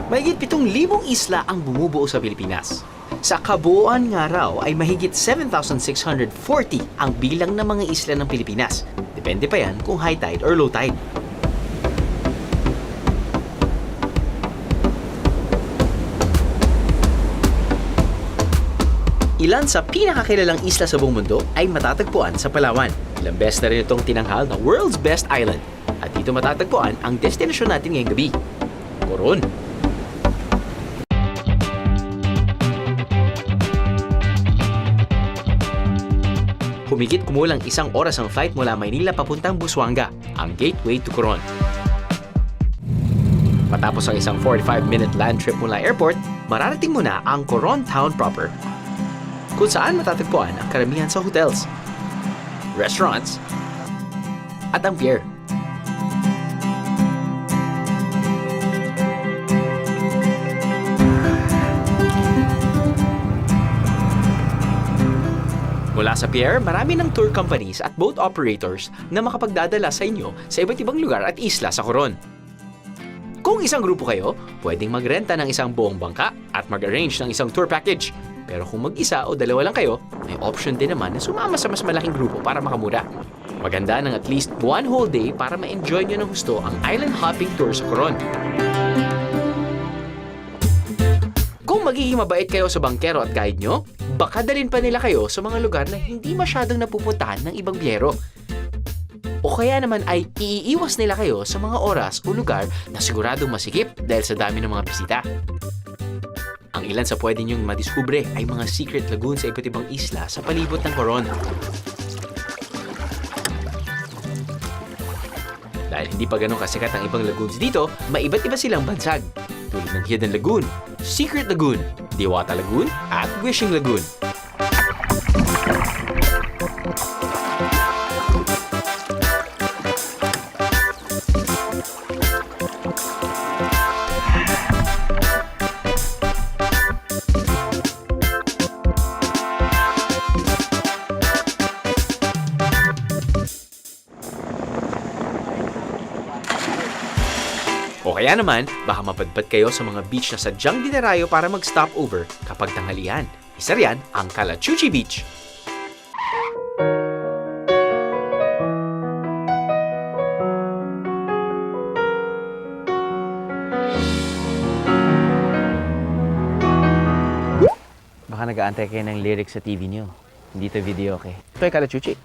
Mahigit 7,000 isla ang bumubuo sa Pilipinas. Sa kabuuan nga raw ay mahigit 7,640 ang bilang ng mga isla ng Pilipinas. Depende pa yan kung high tide or low tide. Ilan sa pinakakilalang isla sa buong mundo ay matatagpuan sa Palawan. Ilang beses na rin itong tinanghal na World's Best Island. At dito matatagpuan ang destinasyon natin ngayong gabi, Coron. Humigit kumulang 1 oras ang flight mula Maynila papuntang Busuanga, ang gateway to Coron. Matapos ang isang 45-minute land trip mula airport, mararating mo na ang Coron Town proper, kung saan matatagpuan ang karamihan sa hotels, restaurants, at ang pier. Mula sa pier, marami ng tour companies at boat operators na makapagdadala sa inyo sa iba't ibang lugar at isla sa Coron. Kung isang grupo kayo, pwedeng magrenta ng isang buong bangka at mag-arrange ng isang tour package. Pero kung mag-isa o dalawa lang kayo, may option din naman na sumama sa mas malaking grupo para makamura. Maganda ng at least 1 whole day para ma-enjoy nyo ng gusto ang island hopping tour sa Coron. Kung magiging mabait kayo sa bangkero at guide nyo, baka dalhin pa nila kayo sa mga lugar na hindi masyadong napupuntahan ng ibang biyero. O kaya naman ay iiwas nila kayo sa mga oras o lugar na siguradong masikip dahil sa dami ng mga bisita. Ang ilan sa pwede nyong madiskubre ay mga secret lagoon sa iba't ibang isla sa palibot ng Coron. Dahil hindi pa ganun kasikat ang ibang lagoons dito, may iba't iba silang bansag, tulad ng Hidden Lagoon, Secret Lagoon, Diwata Lagoon, at Wishing Lagoon. O kaya naman, baka mapadpad kayo sa mga beach na sadyang dinarayo para mag-stop over kapag tanghalian. Isa riyan ang Calachuchi Beach. Baka nag-aantay kayo ng lyrics sa TV nyo. Hindi to video, okay? Ito ay Calachuchi.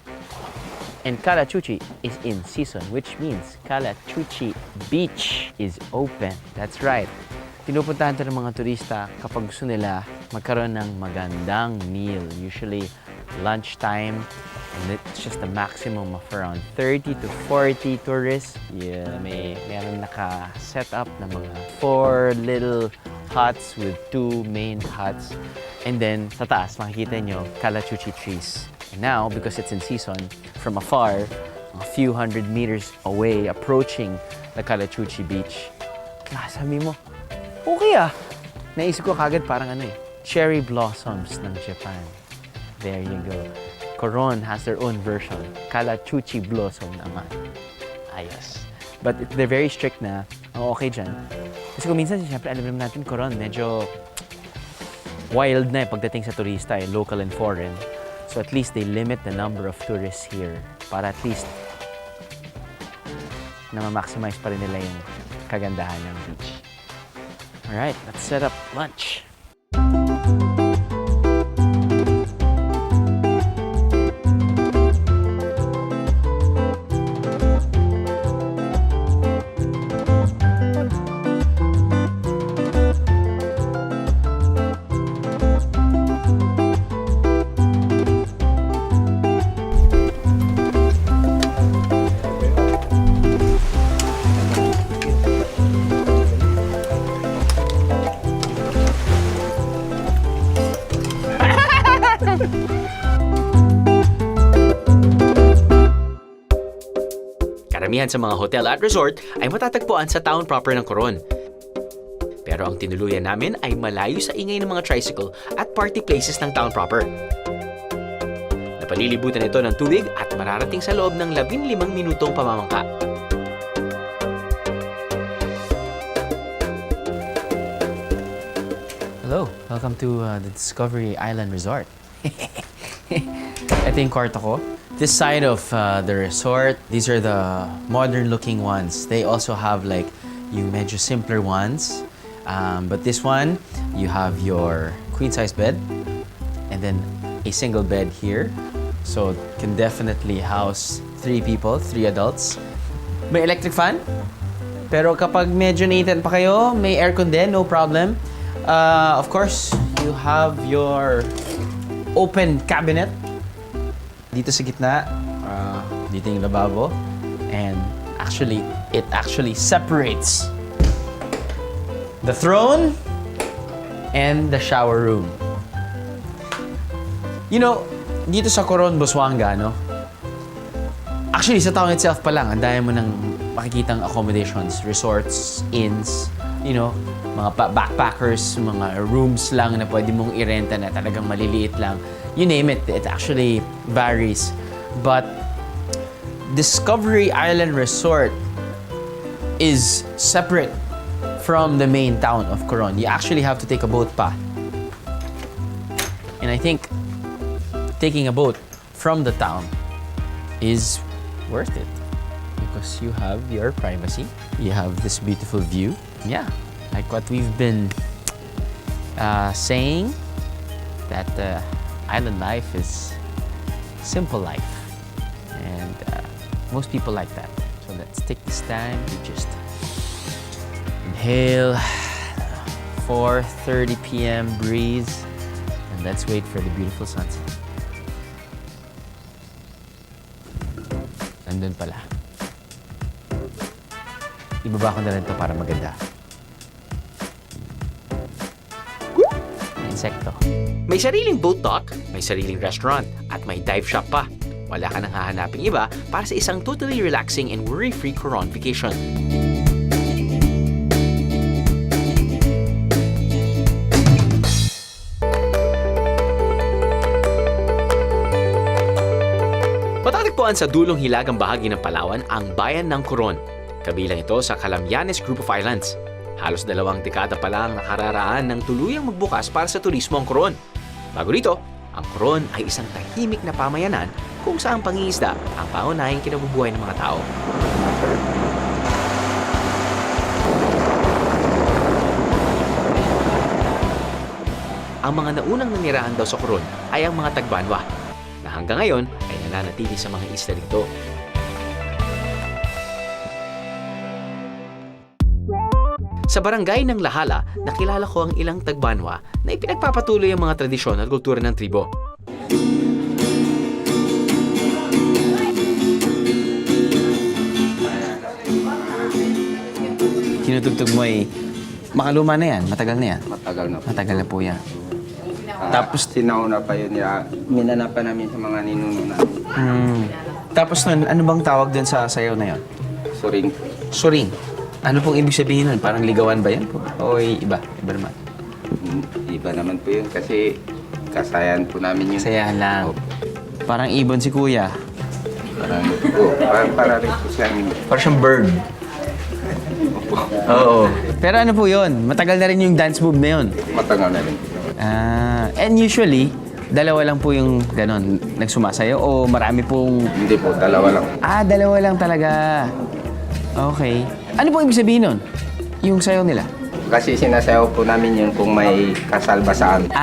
And Calachuchi is in season, which means Calachuchi Beach is open. That's right. Pinupuntahan ito ng mga turista kapag gusto nila magkaroon ng magandang meal. Usually lunchtime, and it's just a maximum of around 30 to 40 tourists. Yeah, meron naka-set up na mga 4 little huts with 2 main huts. And then sa taas, makikita nyo Calachuchi trees. And now, because it's in season, from afar, a few hundred meters away, approaching the Calachuchi Beach, sabi mo, okay ah. Naisip ko kagad parang cherry blossoms ng Japan. There you go. Coron has their own version. Calachuchi blossom naman. Ayos. But they're very strict na, okay dyan. Kasi kung minsan, siyempre, alam naman natin, Coron, medyo wild na pagdating sa turista, local and foreign. So at least they limit the number of tourists here para at least na ma-maximize pa rin nila yung kagandahan ng beach. Alright, let's set up lunch. Karamihan sa mga hotel at resort ay matatagpuan sa town proper ng Coron. Pero ang tinuluyan namin ay malayo sa ingay ng mga tricycle at party places ng town proper. Napalilibutan ito ng tubig at mararating sa loob ng 15 minutong pamamangka. hello. Welcome to the Discovery Island Resort. Ito yung kwarto ko. This side of the resort, these are the modern-looking ones. They also have like yung medyo simpler ones. But this one, you have your queen-size bed and then a single bed here. So it can definitely house 3 people, 3 adults. May electric fan. Pero kapag medyo naitan pa kayo, may aircon din, no problem. Of course, you have your open cabinet. Dito sa gitna, dito yung lababo. And actually, it actually separates the throne and the shower room. You know, dito sa Coron, Busuanga, no? Actually, sa town itself pa lang, ang dami mo ng makikitang accommodations, resorts, inns, you know, mga backpackers, mga rooms lang na pwede mong irenta na talagang maliliit lang. You name it, it actually varies. But Discovery Island Resort is separate from the main town of Coron. You actually have to take a boat pa. And I think taking a boat from the town is worth it because you have your privacy. You have this beautiful view. Yeah, like what we've been saying, that island life is simple life, and most people like that. So let's take this time to just inhale 4:30 p.m. breeze, and let's wait for the beautiful sunset. Nandun pala. Ibaba ko na rin to para maganda. Insekto. May sariling boat dock, may sariling restaurant, at may dive shop pa. Wala ka nang hahanaping iba para sa isang totally relaxing and worry-free Coron vacation. Matatagpuan sa dulong hilagang bahagi ng Palawan ang bayan ng Coron. Kabilang ito sa Calamyanes Group of Islands. Halos 2 dekada pa lang nakararaan ng tuluyang magbukas para sa turismo ang Coron. Bago dito, ang Coron ay isang tahimik na pamayanan kung saan pangingisda ang pangunahing kinabubuhay ng mga tao. Ang mga naunang nanirahan daw sa Coron ay ang mga Tagbanwa, na hanggang ngayon ay nananatili sa mga isla dito. Sa barangay ng Lahala, nakilala ko ang ilang Tagbanwa na ipinagpapatuloy ang mga tradisyon at kultura ng tribo. Tinutugtog mo ay makaluma na yan, matagal na yan? Matagal na po. Matagal na po yan. Tapos sinauna pa yun, minana pa namin sa mga ninuno namin. Tapos nun, ano bang tawag dun sa sayaw na yan? Suring. Suring. Ano pong ibig sabihin nun? Parang ligawan ba yan po? O iba? Iba naman? Iba naman po yun kasi kasayan po namin yun. Sayahan lang. Opo. Parang ibon si kuya. Para rin po siya. Parang siyang bird. Oo. Pero ano po yun? Matagal na rin yung dance move na yun. Matagal na rin. And usually, dalawa lang po yung ganon, nagsumasayo o marami pong... Hindi po, dalawa lang. Dalawa lang talaga. Okay. Ano pong ibig sabihin nun? Yung sayo nila? Kasi sinasayaw po namin yun kung may kasal ba sa amin.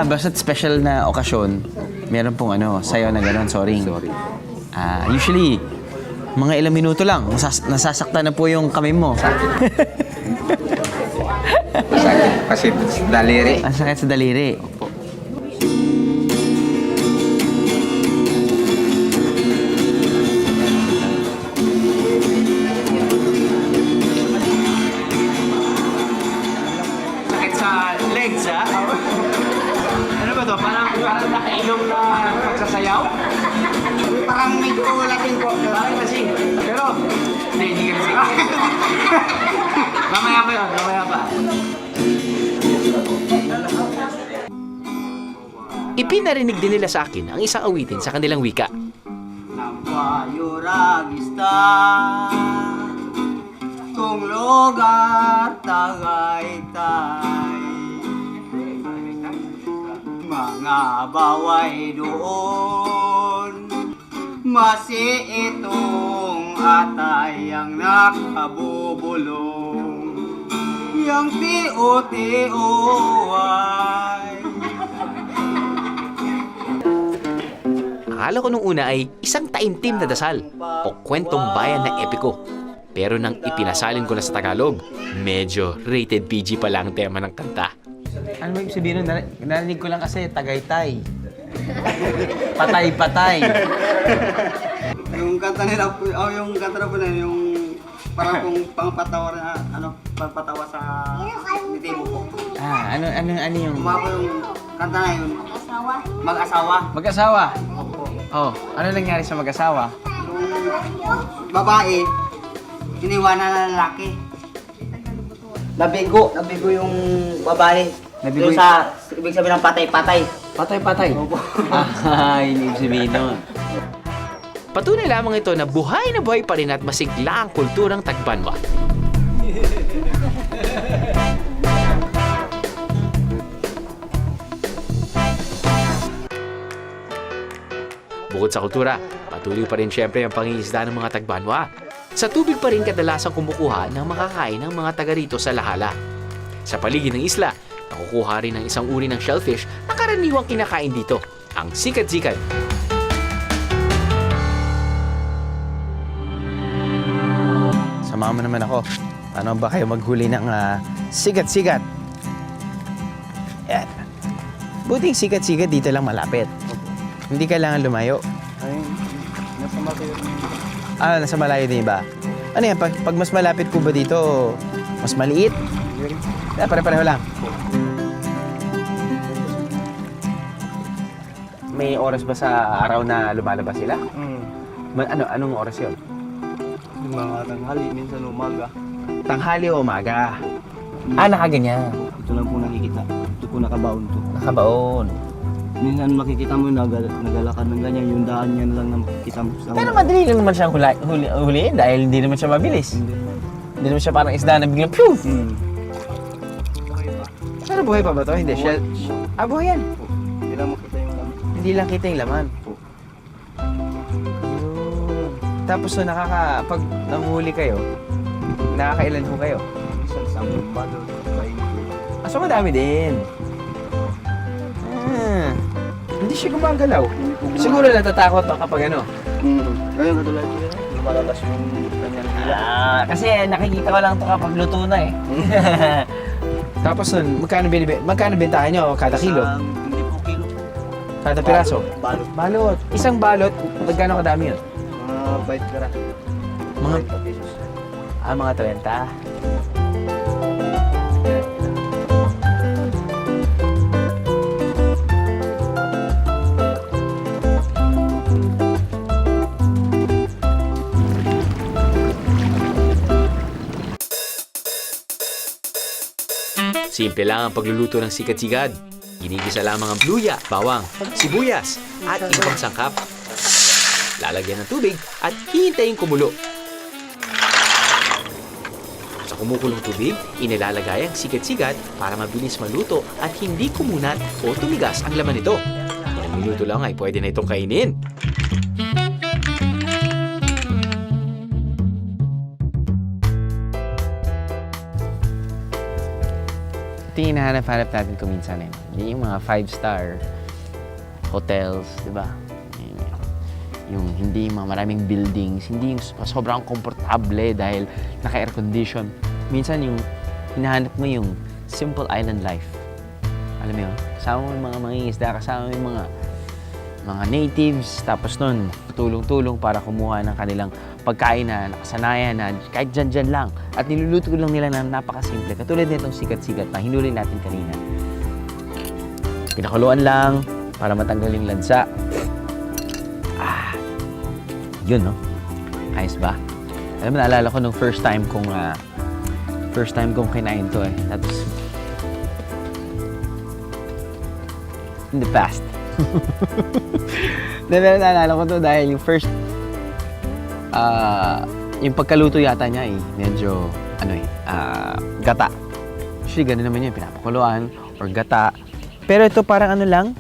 Basta't special na okasyon, meron pong sayo na ganon, sorry. Sorry. Usually, mga ilang minuto lang, nasasaktan na po yung kamay mo. Sakit kasi daliri. Ang sakit sa daliri. Opo. Sakit sa legs, ha? Ano ba to? Parang nakailong na pagsasayaw? Parang medyo lasing po. Parang lasing. Pero, hindi ka lasing. Mamaya pa yun, mamaya pa. Ipinarinig din nila sa akin ang isang awitin sa kanilang wika. Napayuragista kung lugar Tagaytay Abaway doon, masi itong atay ang nakabubulong, yang tio-tio ay. Akala ko nung una ay isang taimtim na dasal o kwentong bayan na epiko. Pero nang ipinasalin ko na sa Tagalog, medyo rated PG pala ang tema ng kanta. Ano ba ibig sabihin nun? Narinig ko lang kasi Tagaytay. Patay-patay. Yung kanta nila po, yung kanta na po na yung parang kung pangpatawa na, pangpatawa sa nitibo po. Ano yung... Mga po yung kanta na yun. Mag-asawa. Mag-asawa? Opo. Oh, ano nangyari sa mag-asawa? Yung babae, iniwanan ng lalaki. Nabigo yung babae. Nabigo Doon sa, ibig sabihin ng patay-patay. Patay-patay? Hindi ibig sabihin nun. Patunay lamang ito na buhay na buhay pa rin at masigla ang kulturang Tagbanwa. Bukod sa kultura, patuloy pa rin syempre ang pangingisda ng mga Tagbanwa. Sa tubig pa rin kadalasang kumukuha ng makakain ng mga taga rito sa Lahala. Sa paligid ng isla, nakukuha rin ng isang uri ng shellfish na karaniwang kinakain dito, ang sikat-sikat. Samahan mo naman ako. Ano ba kayo maghuli ng sikat-sikat? Yan. Buting sikat-sikat dito lang malapit. Hindi kailangan lumayo. Ayun, nasa malayo. Nasa malayo din ba? Ano yan? Pag mas malapit po ba dito, mas maliit? Pare-pareho lang. May oras ba sa araw na lumalabas sila? Anong oras yun? Yung mga tanghali, minsan umaga. Tanghali o umaga? Nakaganyan. Ito lang po nakikita. Ito po nakabaon to. Nakabaon. Minsan makikita mo nagalakad ng ganyan, yung daan niya na lang nakikita mo. Pero madali lang naman siyang huliin dahil hindi naman siya mabilis. Hindi naman siya parang isda na biglang phew! Pero buhay pa ba to? Hindi. Shell. Buhay yan. Hindi lang makita yung laman. Hindi lang kita yung laman. Tapos so pag nanghuli kayo, nakakailan ho kayo? Minsan 10 balot, 20. So madami din. Hindi siya gumagalaw. Siguro natatakot pa kapag ano. Ngayon katulad yun, lumalabas yung kanyang hila. Kasi nakikita ko lang ito kapag luto na eh. Tapos nun, magkano bentahan nyo kada kilo? Hindi po kilo. Kada piraso? Balot. Balot. Isang balot, magkano kadami yun? Mga 20 kara. Mga 30 pesos. mga 30. Simple lang ang pagluluto ng sikat-sikat. Ginigisa lamang ang luya, bawang, sibuyas, at ibang sangkap. Lalagyan ng tubig at hihintayin kumulo. Sa kumukulong tubig, inilalagay ang sikat-sikat para mabilis maluto at hindi kumunat o tumigas ang laman nito. Ilang minuto lang ay pwede na itong kainin. Ito yung hinahanap-hanap natin kuminsan eh. Hindi yung mga 5-star hotels, di ba? Yung hindi yung mga maraming buildings, hindi yung sobrang komportable dahil naka-air condition. Minsan yung hinahanap mo yung simple island life. Alam mo yun? Kasama mo yung mga mangingisda, kasama mo yung mga natives, tapos nun, tulong-tulong para kumuha ng kanilang pagkain na nakasanayan na kahit dyan lang. At niluluto lang nila na napakasimple. Katulad nitong sikat-sikat na hinuli natin kanina. Pinakuluan lang para matanggal yung lansa. Yun, no? Ayos ba? Alam mo, naalala ko nung first time kong kinain to eh. Tapos, in the past. Naalala ko to dahil yung first, yung pagkaluto yata niya eh, medyo, gata. Actually, ganun naman yun, pinapakuluan or gata. Pero ito parang ano lang,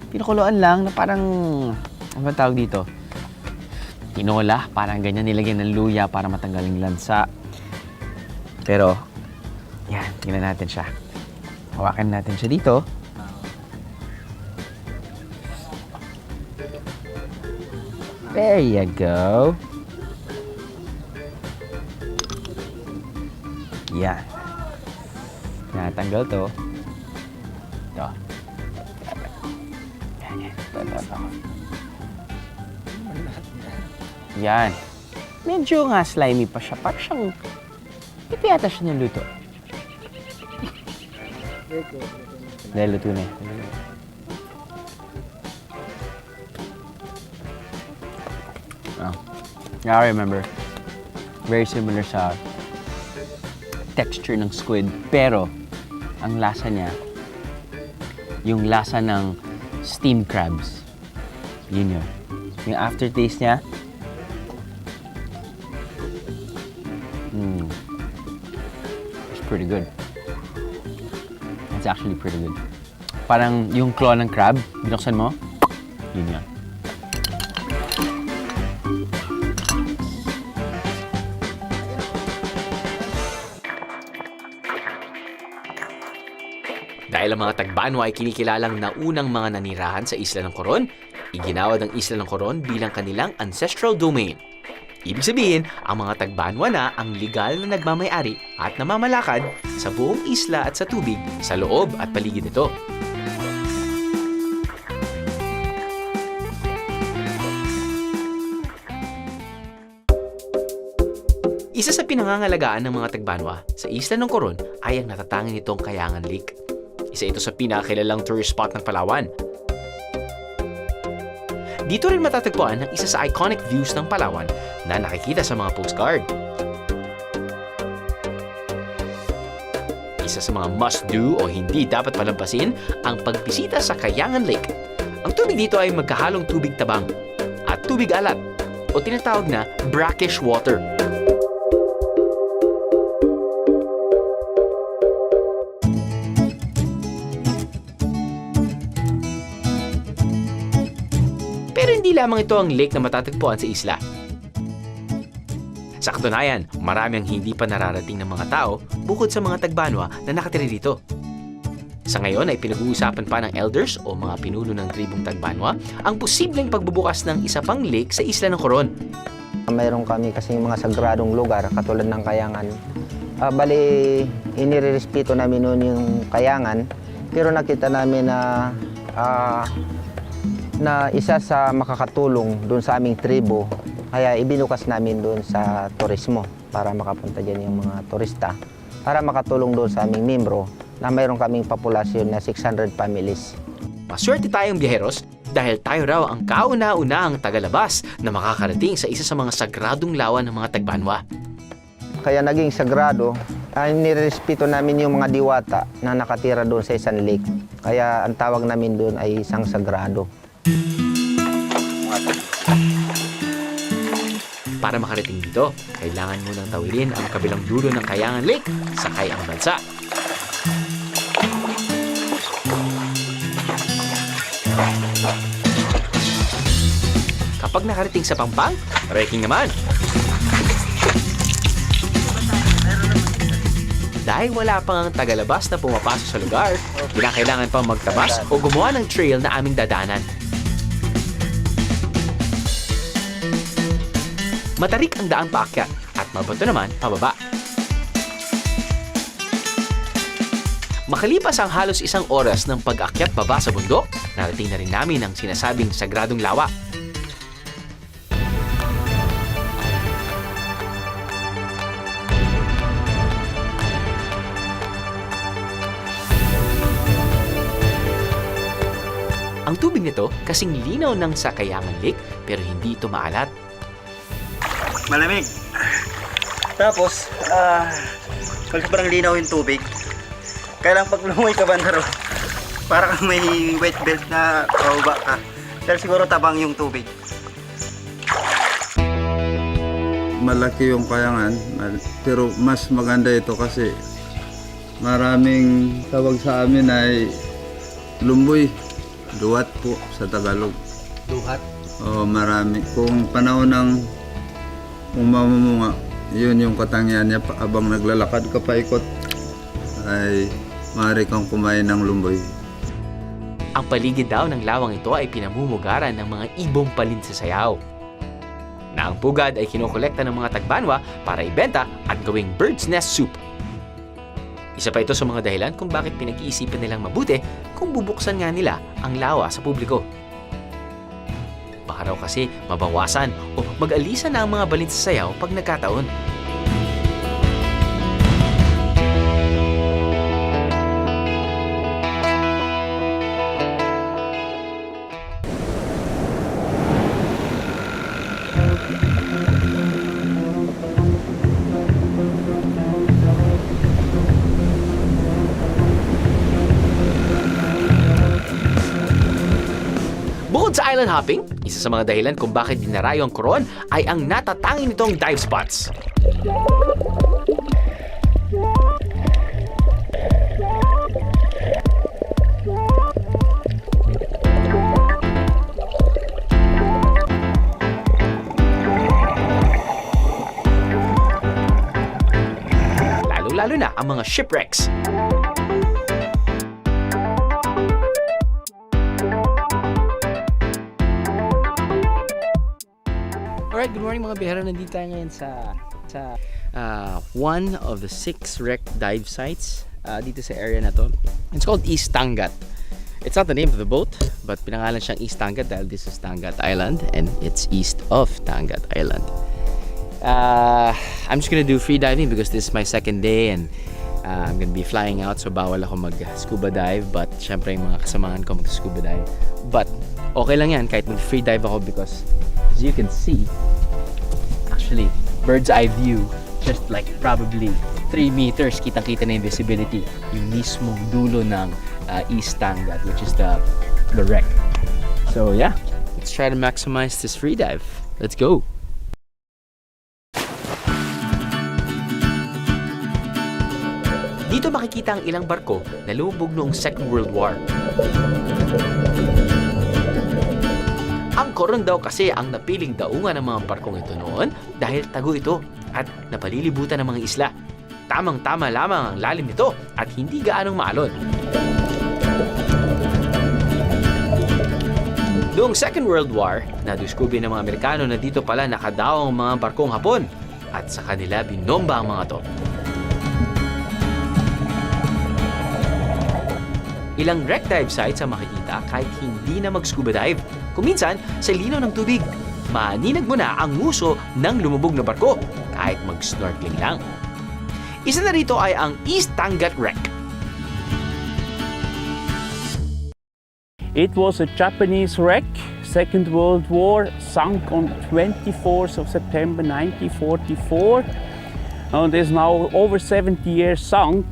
pinakuluan lang na parang, ano ba tawag dito? Tinola, parang ganyan nilagyan ng luya para matanggal yung lansa. Pero, yan, tingnan natin siya. Hawakan natin siya dito. There you go. Yan. Natanggal to. Ito. Yan. Ito. Yan. Medyo nga slimy pa siya. Parang siyang, ito yata siya niluto. Dahil luto na. Oh. I remember. Very similar sa texture ng squid. Pero, ang lasa niya, yung lasa ng steamed crabs. Yun yun. Yung aftertaste niya, it's pretty good. It's actually pretty good. Parang yung claw ng crab, binuksan mo, yun yun. Dahil ang mga Tagbanwa ay kinikilalang naunang mga nanirahan sa Isla ng Coron, iginawad ang Isla ng Coron bilang kanilang ancestral domain. Ibig sabihin, ang mga Tagbanwa na ang legal na nagmamay-ari at namamalakad sa buong isla at sa tubig sa loob at paligid nito. Isa sa pinangangalagaan ng mga Tagbanwa sa Isla ng Coron ay ang natatanging nitong Kayangan Lake. Isa ito sa pinakakilalang tourist spot ng Palawan. Dito rin matatagpuan ang isa sa iconic views ng Palawan na nakikita sa mga postcard. Isa sa mga must-do o hindi dapat palampasin ang pagbisita sa Kayangan Lake. Ang tubig dito ay magkahalong tubig tabang at tubig alat o tinatawag na brackish water. Pero hindi lamang ito ang lake na matatagpuan sa isla. Sa katunayan, marami ang hindi pa nararating ng mga tao bukod sa mga Tagbanwa na nakatira dito. Sa ngayon ay pinag-uusapan pa ng elders o mga pinuno ng tribong Tagbanwa ang posibleng pagbubukas ng isa pang lake sa Isla ng Coron. Mayroon kami kasing mga sagradong lugar katulad ng Kayangan. Bali, inirerespeto namin noon yung Kayangan, pero nakita namin na isa sa makakatulong doon sa aming tribo. Kaya ibinukas namin doon sa turismo para makapunta dyan yung mga turista. Para makatulong doon sa aming membro na mayroon kaming populasyon na 600 families. Maswerte tayong biyeheros dahil tayo raw ang kauna-unahang tagalabas na makakarating sa isa sa mga sagradong lawan ng mga Tagbanwa. Kaya naging sagrado, nirespeto namin yung mga diwata na nakatira doon sa isang lake. Kaya ang tawag namin doon ay isang sagrado. Para makarating dito, kailangan munang tawirin ang kabilang dulo ng Kayangan Lake, sakay ang bansa. Kapag nakarating sa Pampang, trekking naman. Dahil wala pang ang tagalabas na pumapasok sa lugar, kailangan pang magtabas o gumawa ng trail na aming dadanan. Matarik ang daan paakyat at mabato naman pababa. Makalipas ang halos 1 oras ng pag-akyat baba sa bundok, narating na rin namin ang sinasabing sagradong lawa. Ang tubig nito kasing linaw ng sa Kayangan Lake pero hindi ito maalat. Malamig. Tapos, sobrang linaw yung tubig. Kaya lang pag lumoy ka banda ro, para kang may wet belt na pababa ka. Pero siguro tabang yung tubig. Malaki yung Kayangan, pero mas maganda ito kasi maraming tawag sa amin ay lumboy. Duwat po sa Tagalog. Duhat. Oo, marami. Kung panahon ng umamunga, yun yung katangian niya. Abang naglalakad ka paikot, ay maaari kang kumain ng lumboy. Ang paligid daw ng lawang ito ay pinamumugaran ng mga ibong palin sa sayaw. Na ang pugad ay kinokolekta ng mga tagbanwa para ibenta at gawing bird's nest soup. Isa pa ito sa mga dahilan kung bakit pinag-iisipan nilang mabuti kung bubuksan nga nila ang lawa sa publiko. Baka raw kasi mabawasan o mag-alisan na ang mga balin sa sayaw pag nagkataon. Bukod sa island hopping, isa sa mga dahilan kung bakit dinarayo ang Coron ay ang natatanging nitong dive spots. Lalo-lalo na ang mga shipwrecks. Alright, good morning mga bihero. Nandito tayo ngayon sa one of the 6 wreck dive sites dito sa area na to. It's called East Tangat. It's not the name of the boat, but pinangalan siyang East Tangat dahil this is Tangat Island and it's east of Tangat Island. I'm just gonna do free diving because this is my second day and I'm gonna be flying out, so bawal ako mag-scuba dive, but syempre yung mga kasamahan ko mag-scuba dive. But okay lang yan kahit mag-free dive ako because as you can see, actually, bird's eye view, just like probably 3 meters, kitang-kita na yung visibility, yung mismong dulo ng East Tangat, which is the wreck. So yeah, let's try to maximize this free dive. Let's go! Dito makikita ang ilang barko na lumubog noong Second World War. Ang Coron daw kasi ang napiling daungan ng mga barkong ito noon dahil tago ito at napalilibutan ng mga isla. Tamang-tama lamang ang lalim nito at hindi gaanong maalon. Noong Second World War, nadiskubre ng mga Amerikano na dito pala nakadaong mga barkong Hapon at sa kanila binomba ang mga to. Ilang wreck dive sites ang makikita kahit hindi na mag-scuba dive. Kung minsan, sa linaw ng tubig, maaninag mo na ang nguso ng lumubog na barko kahit mag-snorkeling lang. Isa na rito ay ang East Tangat Wreck. It was a Japanese wreck, Second World War, sunk on 24th of September 1944. And is now over 70 years sunk.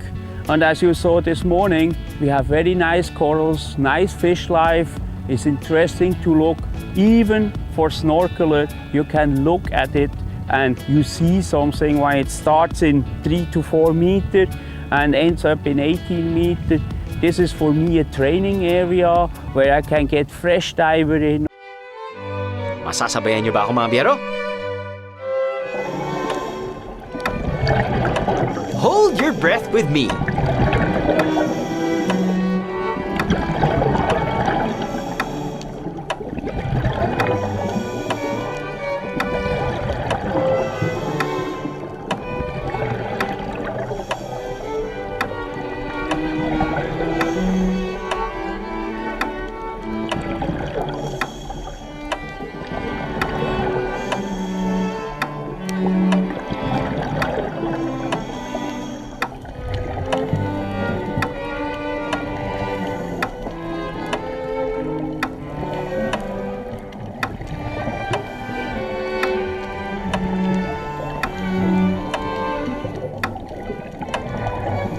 And as you saw this morning, we have very nice corals, nice fish life. It's interesting to look, even for snorkeler, you can look at it and you see something when it starts in 3 to 4 meters and ends up in 18 meters. This is for me a training area where I can get fresh diver in. Masasabayan niyo ba ako mga biyero? Hold your breath with me.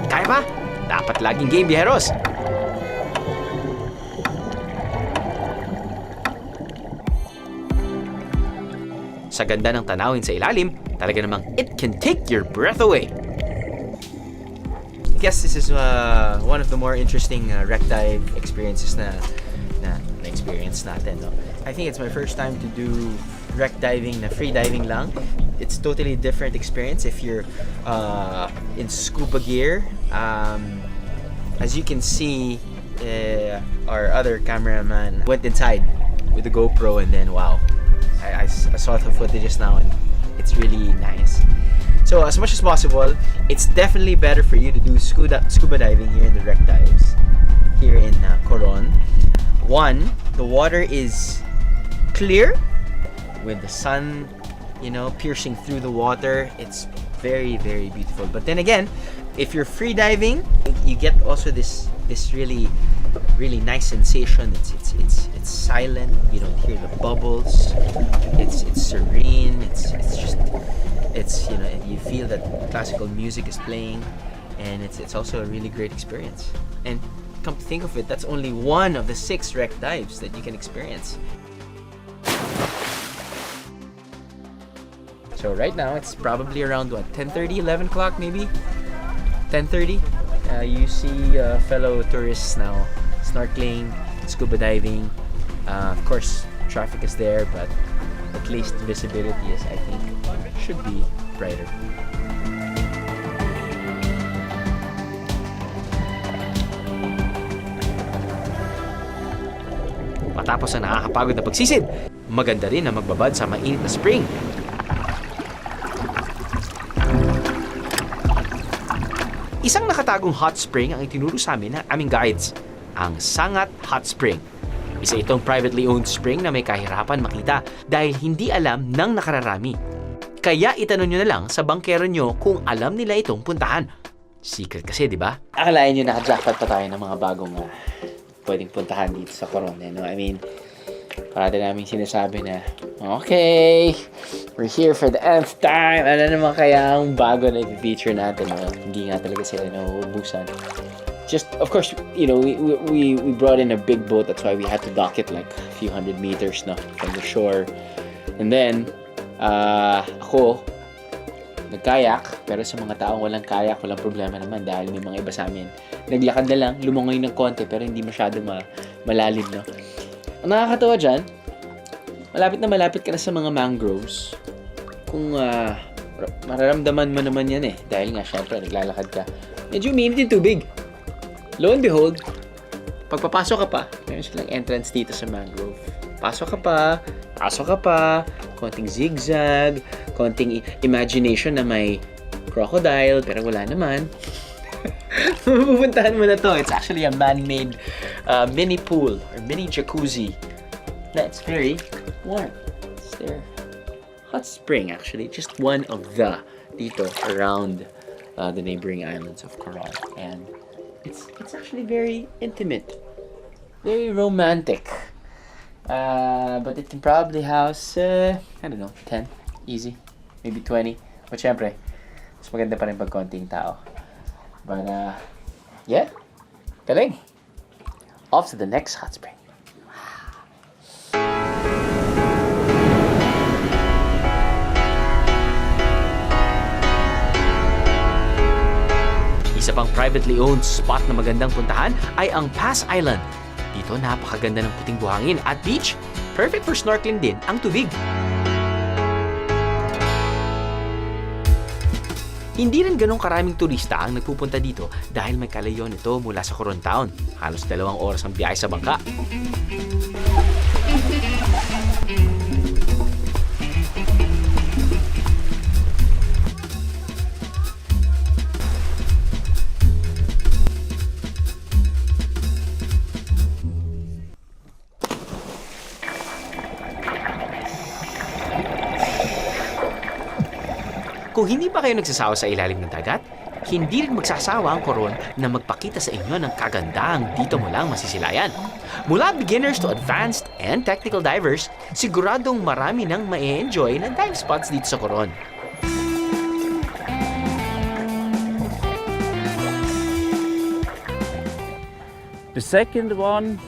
Kaya pa? Dapat laging game, biyeros! Sa ganda ng tanawin sa ilalim, talaga namang it can take your breath away. I guess this is one of the more interesting wreck dive experiences na experience natin, no? I think it's my first time to do wreck diving na free diving lang. It's totally different experience if you're in scuba gear. As you can see, our other cameraman went inside with the GoPro, and then wow, I saw the footage now, and it's really nice. So as much as possible, it's definitely better for you to do scuba diving here in the wreck dives here in Coron. One, the water is clear with the sun, you know, piercing through the water. It's very, very beautiful. But then again, if you're free diving, you get also this really nice sensation. It's silent. You don't hear the bubbles. It's serene. It's you know, you feel that classical music is playing, and it's also a really great experience. And come to think of it, that's only one of the 6 wreck dives that you can experience. So right now it's probably around what, 10:30, 11 o'clock maybe? 10:30. You see fellow tourists now snorkeling, scuba diving. Of course, traffic is there, but at least visibility is, I think, should be brighter. Matapos ang nakakapagod na pagsisid, maganda rin na magbabad sa mainit na spring. Isang nakatagong hot spring ang itinuro sa amin ng aming guides, ang Sangat Hot Spring. Isa itong privately owned spring na may kahirapan makita dahil hindi alam ng nakararami. Kaya itanong nyo na lang sa bangkero nyo kung alam nila itong puntahan. Secret kasi, di ba? Akalain nyo naka-jackpot pa tayo ng mga bagong pwedeng puntahan dito sa Coron. No? I mean, parati namin sinasabi na, okay, we're here for the nth time. Ano naman kaya ang bago na i-feature natin? No? Hindi nga talaga sila nauubusan. Just, of course, you know, we brought in a big boat. That's why we had to dock it like a few hundred meters no, from the shore. And then, ako, nag-kayak. Pero sa mga taong walang kayak, walang problema naman dahil may mga iba sa amin. Naglakad na lang, lumangoy ng konti pero hindi masyado malalim. No? Ang nakakatawa dyan, malapit na malapit ka na sa mga mangroves. Kung mararamdaman mo naman yan dahil nga syempre naglalakad ka. Medyo uminit yung tubig. Lo and behold, pagpapasok ka pa, meron silang entrance dito sa mangrove. Pasok ka pa, konting zigzag, konting imagination na may crocodile, pero wala naman. Pupuntahan mo na to. It's actually a man-made mini pool or mini jacuzzi. That's very warm. It's their hot spring actually. Just one of the dito around the neighboring islands of Coron. And it's actually very intimate. Very romantic. But it can probably house, I don't know, 10. Easy. Maybe 20. But syempre, mas maganda pa rin pag konting tao. But, yeah. Galing. Off to the next hot spring. Isa pang privately owned spot na magandang puntahan ay ang Pass Island. Dito napakaganda ng puting buhangin at beach. Perfect for snorkeling din ang tubig. Hindi rin ganong karaming turista ang nagpupunta dito dahil may kalayo nito mula sa Coron Town. Halos 2 oras ang biyahe sa bangka. Kung hindi pa kayo nagsasawa sa ilalim ng dagat, hindi rin magsasawa ang Coron na magpakita sa inyo ng kagandahang dito mo lang masisilayan. Mula beginners to advanced and technical divers, siguradong marami nang ma-enjoy na dive spots dito sa Coron. The second one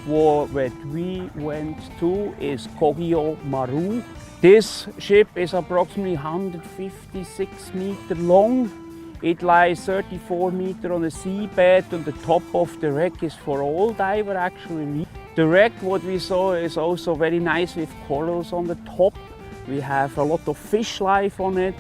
that we went to is Kogyo Maru. This ship is approximately 156 meters long. It lies 34 meters on the seabed, and the top of the wreck is for all diver actually. The wreck, what we saw, is also very nice with corals on the top. We have a lot of fish life on it,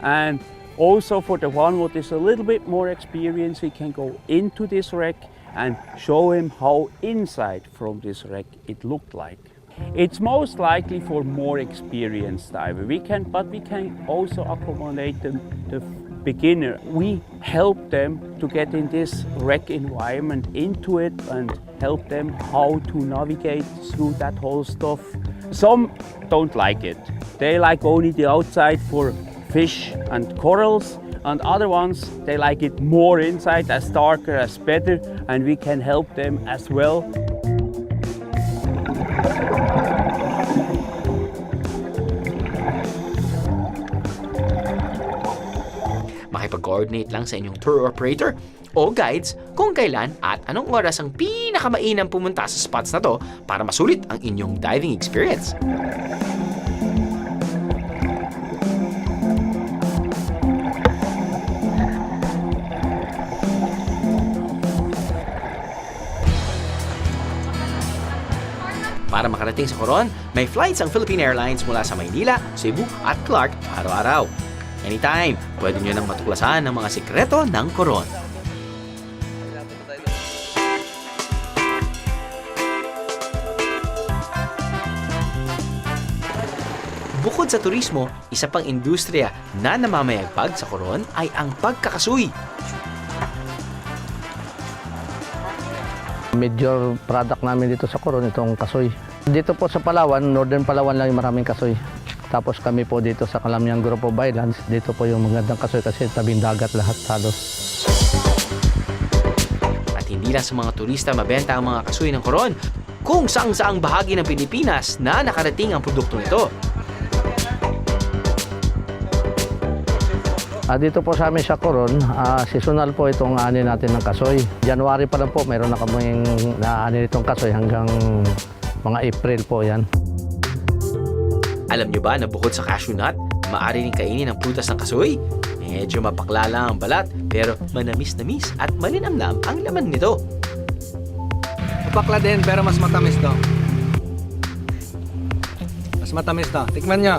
and also for the one what is a little bit more experienced, we can go into this wreck and show him how inside from this wreck it looked like. It's most likely for more experienced diver. But we can also accommodate the beginner. We help them to get in this wreck environment into it and help them how to navigate through that whole stuff. Some don't like it. They like only the outside for fish and corals, and other ones, they like it more inside, as darker, as better, and we can help them as well. Makipag-coordinate lang sa inyong tour operator o guides kung kailan at anong oras ang pinakamainam pumunta sa spots na to para masulit ang inyong diving experience. Para makarating sa Coron, may flights ang Philippine Airlines mula sa Maynila, Cebu at Clark araw-araw. Anytime, pwede nyo nang matuklasan ang mga sikreto ng Coron. Bukod sa turismo, isa pang industriya na namamayagpag sa Coron ay ang pagkakasuy. Major product namin dito sa Coron, itong kasoy. Dito po sa Palawan, Northern Palawan lang yung maraming kasoy. Tapos kami po dito sa Calamian Group of Islands, dito po yung magandang kasoy kasi tabing dagat lahat halos. At hindi lang sa mga turista mabenta ang mga kasoy ng Coron, kung saang-saang bahagi ng Pilipinas na nakarating ang produkto nito. Dito po sa amin sa Coron, seasonal po itong ani natin ng kasoy. January pa lang po, mayroon na kaming naani nitong kasoy hanggang mga April po yan. Alam nyo ba na bukod sa cashew nut, maaari rin kainin ang prutas ng kasoy? Medyo mapakla lang ang balat, pero manamis-namis at malinamnam ang laman nito. Mapakla din, pero mas matamis daw. Mas matamis daw. Tikman nyo.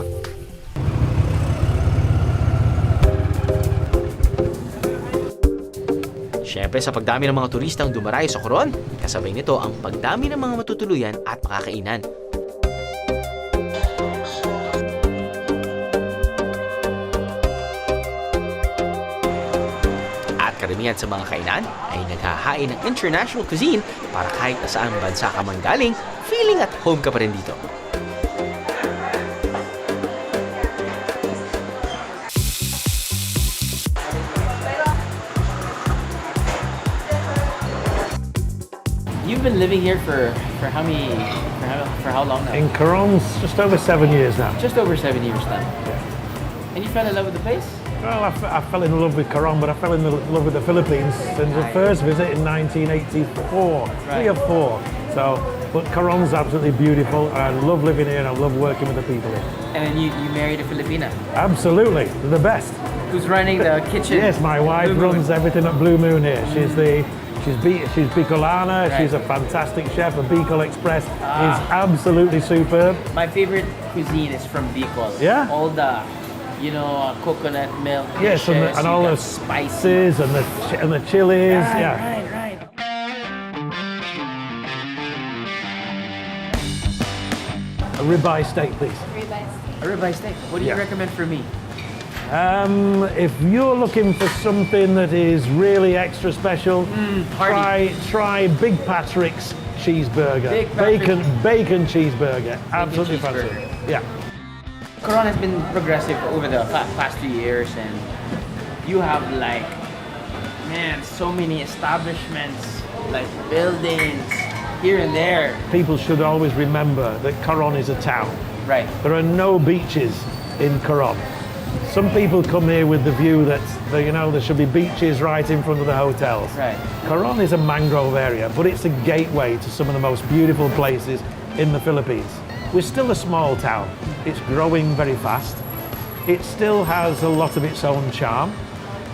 Siyempre, sa pagdami ng mga turistang dumarayo sa Coron, kasabay nito ang pagdami ng mga matutuluyan at makakainan. At karamihan sa mga kainan ay naghahain ng international cuisine para kahit saan bansa ka man galing, feeling at home ka pa rin dito. You've been living here for how long now? In Coron's just over 7 years now. Just over 7 years now. And you fell in love with the place? Well, I fell in love with Coron, but I fell in love with the Philippines since the first visit in 1984, Right. 3 or 4. So, but Coron's absolutely beautiful. I love living here and I love working with the people here. And then you married a Filipina. Absolutely, they're the best. Who's running the kitchen? Yes, my wife Blue Moon. runs everything at Blue Moon here. She's Bicolana. Right. She's a fantastic chef. The Bicol Express is absolutely superb. My favorite cuisine is from Bicol. Yeah? All the, coconut milk Yes, dishes, and you all got the spices. spices and the chilies. Right, Yeah. right. A ribeye steak, please. A ribeye steak. What do you Yeah. recommend for me? If you're looking for something that is really extra special, hearty. try Big Patrick's cheeseburger. Big Patrick. Bacon cheeseburger. Absolutely cheeseburger. fantastic. Yeah. Coron has been progressive over the past few years, and you have so many establishments, like buildings here and there. People should always remember that Coron is a town. Right. There are no beaches in Coron. Some people come here with the view that there should be beaches right in front of the hotels. Right. Coron is a mangrove area, but it's a gateway to some of the most beautiful places in the Philippines. We're still a small town. It's growing very fast. It still has a lot of its own charm.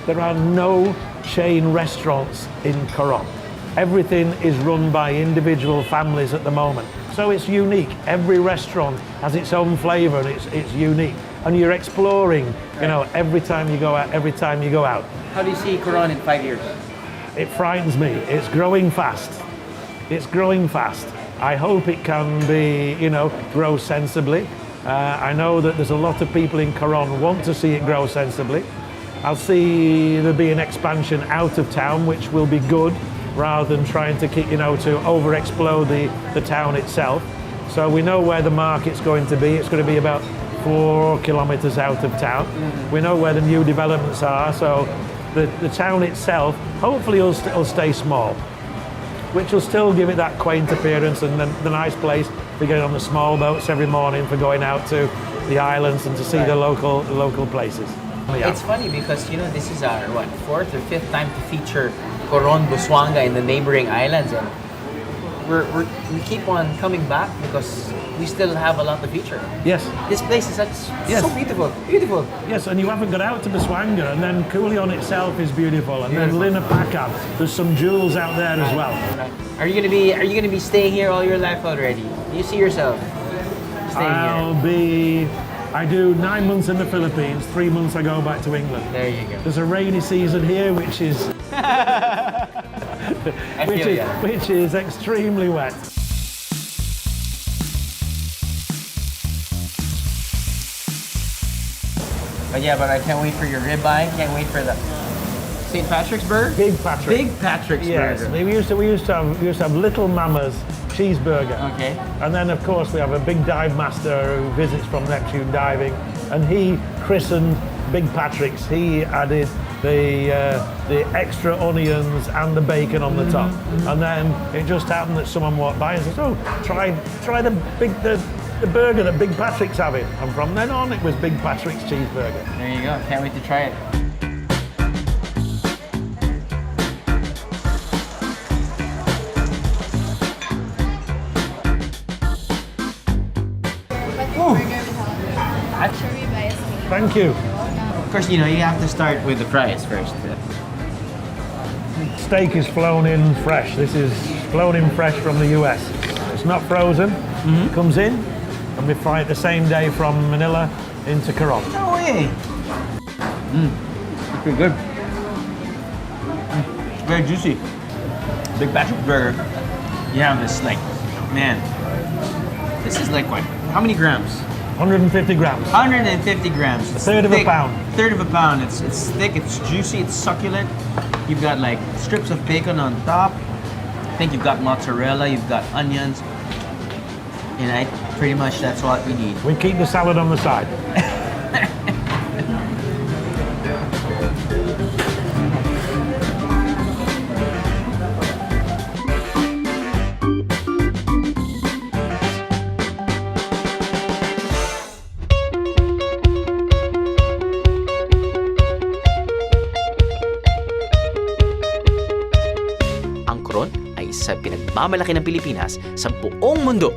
There are no chain restaurants in Coron. Everything is run by individual families at the moment. So it's unique. Every restaurant has its own flavor and it's unique. And you're exploring, you know, every time you go out. How do you see Coron in 5 years? It frightens me. It's growing fast. It's growing fast. I hope it can be, you know, grow sensibly. I know that there's a lot of people in Coron want to see it grow sensibly. I'll see there be an expansion out of town, which will be good, rather than trying to keep, you know, to over-explode the town itself. So we know where the market's going to be. It's going to be about 4 kilometers out of town. We know where the new developments are, so the town itself hopefully will stay small, which will still give it that quaint appearance and the nice place to get on the small boats every morning for going out to the islands and to see the local places. Yeah. It's funny because, you know, this is our, what, 4th or 5th time to feature Coron, Busuanga and the neighboring islands. And we keep on coming back because we still have a lot to feature. Yes. This place is so beautiful, beautiful. Yes, and you haven't got out to Busuanga, and then Culion itself is beautiful, and then Linapacan. There's some jewels out there as well. Are you gonna be staying here all your life already? Do you see yourself staying here? I do 9 months in the Philippines, 3 months I go back to England. There you go. There's a rainy season here, which is which is extremely wet. But I can't wait for your ribeye. Can't wait for the St. Patrick's burger. Big Patrick. Big Patrick's Yes, burger. we used to have Little Mama's cheeseburger. Okay. And then of course we have a big dive master who visits from Neptune Diving, and he christened Big Patrick's. He added the extra onions and the bacon on the top, and then it just happened that someone walked by and says, "Oh, try the burger that Big Patrick's having." And from then on, it was Big Patrick's cheeseburger. There you go. Can't wait to try it. Thank you. Of course, you know, you have to start with the fries first. Steak is flown in fresh. This is flown in fresh from the US. It's not frozen. It comes in, and we fry it the same day from Manila into Coron. No way. It's pretty good. It's very juicy. Big Patrick's burger. You have this, like, man, this is like what? How many grams? 150 grams. 150 grams. A third of a pound. Third of a pound. It's thick, it's juicy, it's succulent. You've got like strips of bacon on top. I think you've got mozzarella, you've got onions. And pretty much that's what we need. We keep the salad on the side. Ang Coron ay isa pinagmamalaki ng Pilipinas sa buong mundo.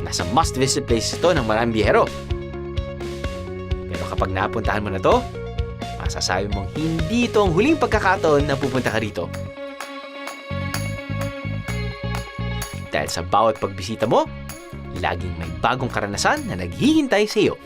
Nasa must-visit places ito ng maraming biyahero. Pero kapag napuntahan mo na to, masasabi mong hindi ito ang huling pagkakataon na pupunta ka rito. Dahil sa bawat pagbisita mo, laging may bagong karanasan na naghihintay sa iyo.